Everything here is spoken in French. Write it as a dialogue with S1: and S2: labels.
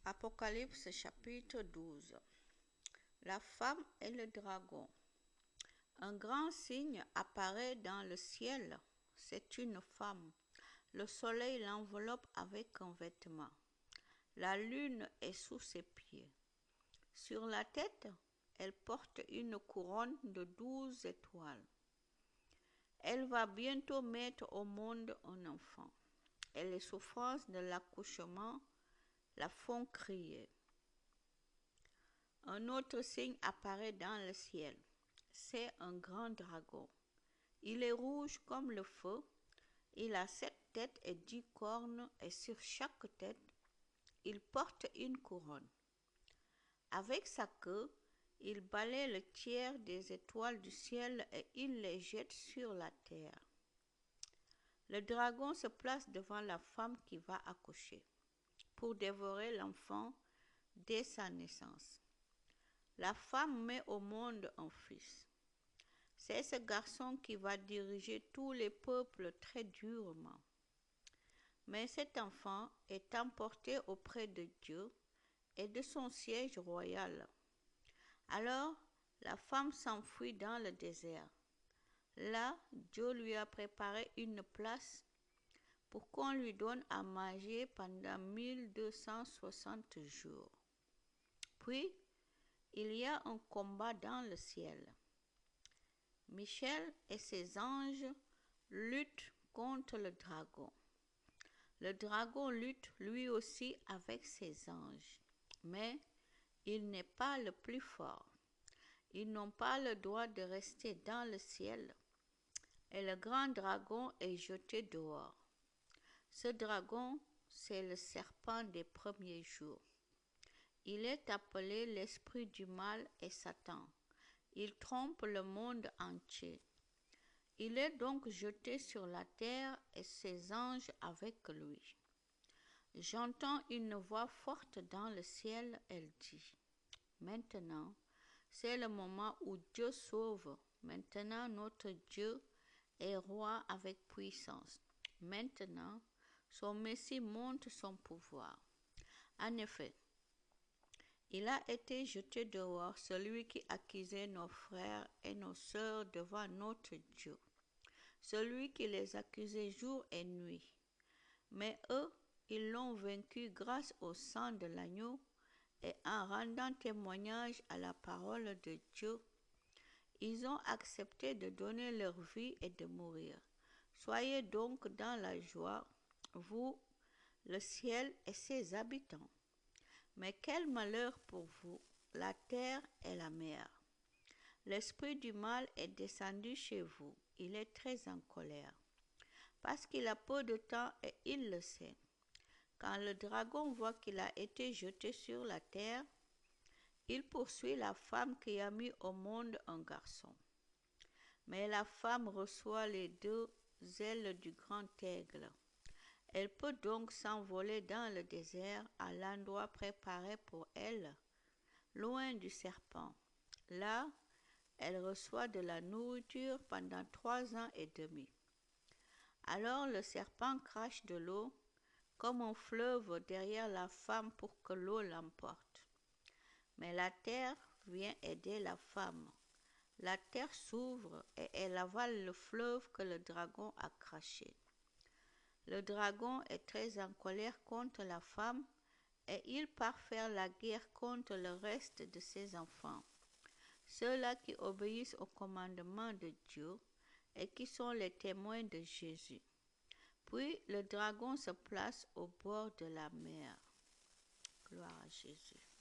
S1: Apocalypse chapitre 12. La femme et le dragon. Un grand signe apparaît dans le ciel. C'est une femme. Le soleil l'enveloppe avec un vêtement. La lune est sous ses pieds. Sur la tête, elle porte une couronne de 12 étoiles. Elle va bientôt mettre au monde un enfant. Et les souffrances de l'accouchement la font crier. Un autre signe apparaît dans le ciel. C'est un grand dragon. Il est rouge comme le feu. Il a 7 têtes et 10 cornes, et sur chaque tête, il porte une couronne. Avec sa queue, il balaie le tiers des étoiles du ciel et il les jette sur la terre. Le dragon se place devant la femme qui va accoucher pour dévorer l'enfant dès sa naissance. La femme met au monde un fils. C'est ce garçon qui va diriger tous les peuples très durement. Mais cet enfant est emporté auprès de Dieu et de son siège royal. Alors la femme s'enfuit dans le désert. Là, Dieu lui a préparé une place pour qu'on lui donne à manger pendant 1260 jours. Puis, il y a un combat dans le ciel. Michel et ses anges luttent contre le dragon. Le dragon lutte lui aussi avec ses anges, mais il n'est pas le plus fort. Ils n'ont pas le droit de rester dans le ciel, et le grand dragon est jeté dehors. Ce dragon, c'est le serpent des premiers jours. Il est appelé l'esprit du mal et Satan. Il trompe le monde entier. Il est donc jeté sur la terre et ses anges avec lui. J'entends une voix forte dans le ciel, elle dit, « Maintenant, c'est le moment où Dieu sauve. Maintenant, notre Dieu est roi avec puissance. Maintenant, son Messie montre son pouvoir. En effet, il a été jeté dehors, celui qui accusait nos frères et nos sœurs devant notre Dieu, celui qui les accusait jour et nuit. Mais eux, ils l'ont vaincu grâce au sang de l'agneau et en rendant témoignage à la parole de Dieu. Ils ont accepté de donner leur vie et de mourir. Soyez donc dans la joie, vous, le ciel et ses habitants. Mais quel malheur pour vous, la terre et la mer. L'esprit du mal est descendu chez vous. Il est très en colère, parce qu'il a peu de temps et il le sait. Quand le dragon voit qu'il a été jeté sur la terre, il poursuit la femme qui a mis au monde un garçon. Mais la femme reçoit les 2 ailes du grand aigle. Elle peut donc s'envoler dans le désert à l'endroit préparé pour elle, loin du serpent. Là, elle reçoit de la nourriture pendant 3 ans et demi. Alors le serpent crache de l'eau comme un fleuve derrière la femme pour que l'eau l'emporte. Mais la terre vient aider la femme. La terre s'ouvre et elle avale le fleuve que le dragon a craché. Le dragon est très en colère contre la femme et il part faire la guerre contre le reste de ses enfants, ceux-là qui obéissent au commandement de Dieu et qui sont les témoins de Jésus. Puis le dragon se place au bord de la mer. Gloire à Jésus.